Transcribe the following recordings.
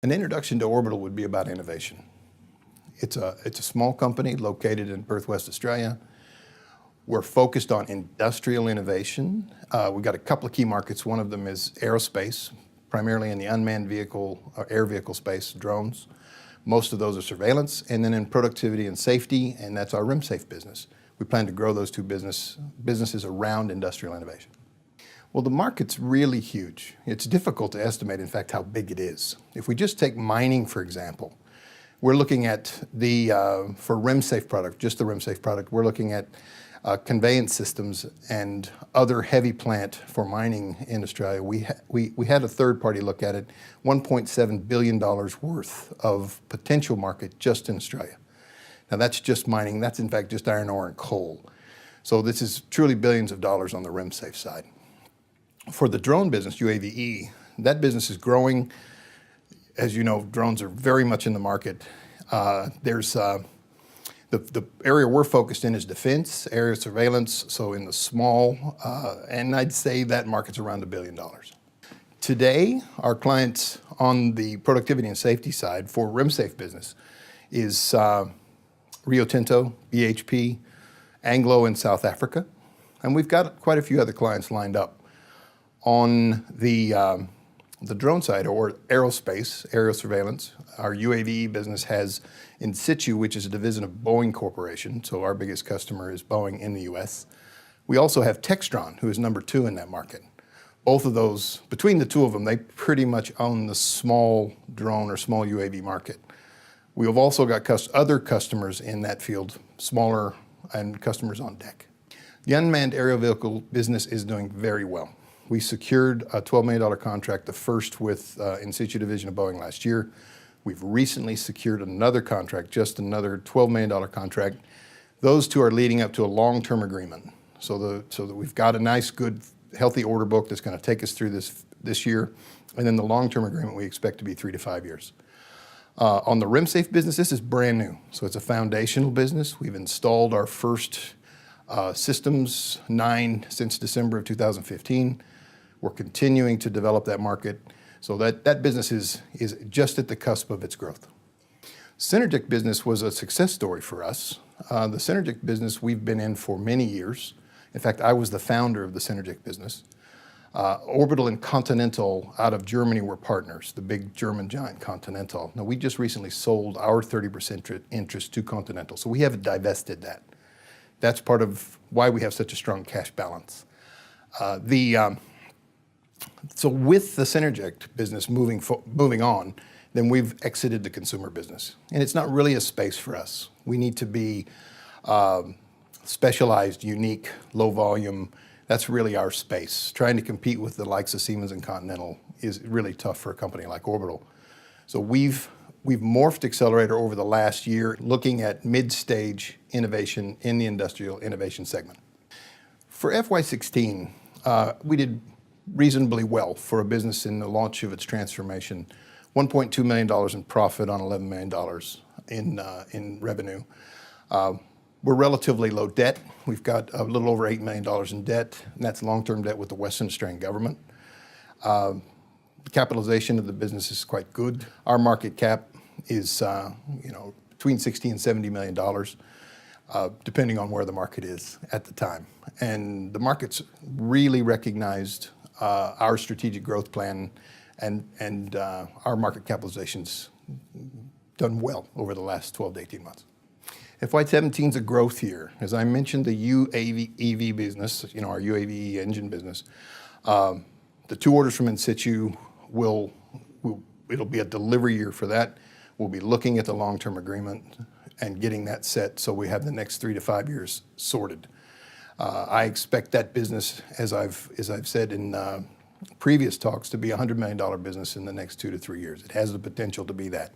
An introduction to Orbital would be about innovation. It's a small company located in Perth, West Australia. We're focused on industrial innovation. We've got a couple of key markets. One of them is aerospace, primarily in the unmanned vehicle or air vehicle space, drones. Most of those are surveillance, and then in productivity and safety, and that's our REMSAFE business. We plan to grow those two businesses around industrial innovation. Well, the market's really huge. It's difficult to estimate, in fact, how big it is. If we just take mining, for example, we're looking at for REMSAFE product, just the REMSAFE product, we're looking at conveyance systems and other heavy plant for mining in Australia. We had a third party look at it, $1.7 billion worth of potential market just in Australia. Now that's just mining, that's in fact just iron ore and coal. So this is truly billions of dollars on the REMSAFE side. For the drone business, UAVE, that business is growing. As you know, drones are very much in the market. The area we're focused in is defense, area surveillance, so in the small, and I'd say that market's around $1 billion. Today, our clients on the productivity and safety side for REMSAFE business is Rio Tinto, BHP, Anglo in South Africa, and we've got quite a few other clients lined up. On the drone side, or aerospace, aerial surveillance, our UAVE business has In Situ, which is a division of Boeing Corporation, so our biggest customer is Boeing in the US. We also have Textron, who is number 2 in that market. Both of those, between the two of them, they pretty much own the small drone or small UAV market. We have also got other customers in that field, smaller and customers on deck. The unmanned aerial vehicle business is doing very well. We secured a $12 million contract, the first with In Situ division of Boeing last year. We've recently secured another contract, just another $12 million contract. Those two are leading up to a long-term agreement. So that we've got a nice, good, healthy order book that's going to take us through this year. And then the long-term agreement we expect to be 3 to 5 years. On the REMSAFE business, this is brand new. So it's a foundational business. We've installed our first systems, 9 since December of 2015. We're continuing to develop that market. So that business is just at the cusp of its growth. Synergic business was a success story for us. The Synergic business we've been in for many years. In fact, I was the founder of the Synergic business. Orbital and Continental out of Germany were partners, the big German giant Continental. Now we just recently sold our 30% interest to Continental, so we haven't divested that. That's part of why we have such a strong cash balance. So with the Synergic business moving on, then we've exited the consumer business. And it's not really a space for us. We need to be specialized, unique, low volume. That's really our space. Trying to compete with the likes of Siemens and Continental is really tough for a company like Orbital. So we've morphed Accelerator over the last year, looking at mid-stage innovation in the industrial innovation segment. For FY16, we did reasonably well for a business in the launch of its transformation. $1.2 million in profit on $11 million in revenue. We're relatively low debt. We've got a little over $8 million in debt, and that's long-term debt with the Western Australian government. The capitalization of the business is quite good. Our market cap is between $60 and $70 million, depending on where the market is at the time. And the market's really recognized our strategic growth plan, and our market capitalization's done well over the last 12 to 18 months. FY17 is a growth year. As I mentioned, the UAV business, our UAV engine business, the 2 orders from In Situ it'll be a delivery year for that. We'll be looking at the long-term agreement and getting that set so we have the next 3 to 5 years sorted. I expect that business, as I've said in previous talks, to be a $100 million business in the next 2 to 3 years. It has the potential to be that.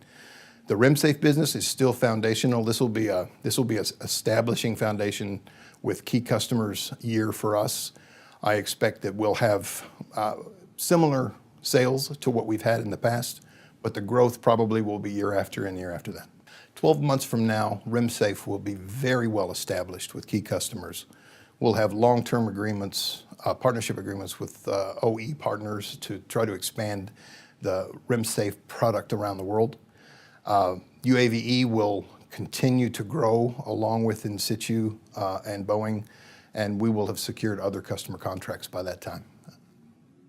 The REMSAFE business is still foundational. This will be a establishing foundation with key customers year for us. I expect that we'll have similar sales to what we've had in the past, but the growth probably will be year after and year after that. 12 months from now, REMSAFE will be very well established with key customers. We'll have long-term agreements, partnership agreements with OE partners to try to expand the REMSAFE product around the world. UAVE will continue to grow along with In Situ and Boeing, and we will have secured other customer contracts by that time.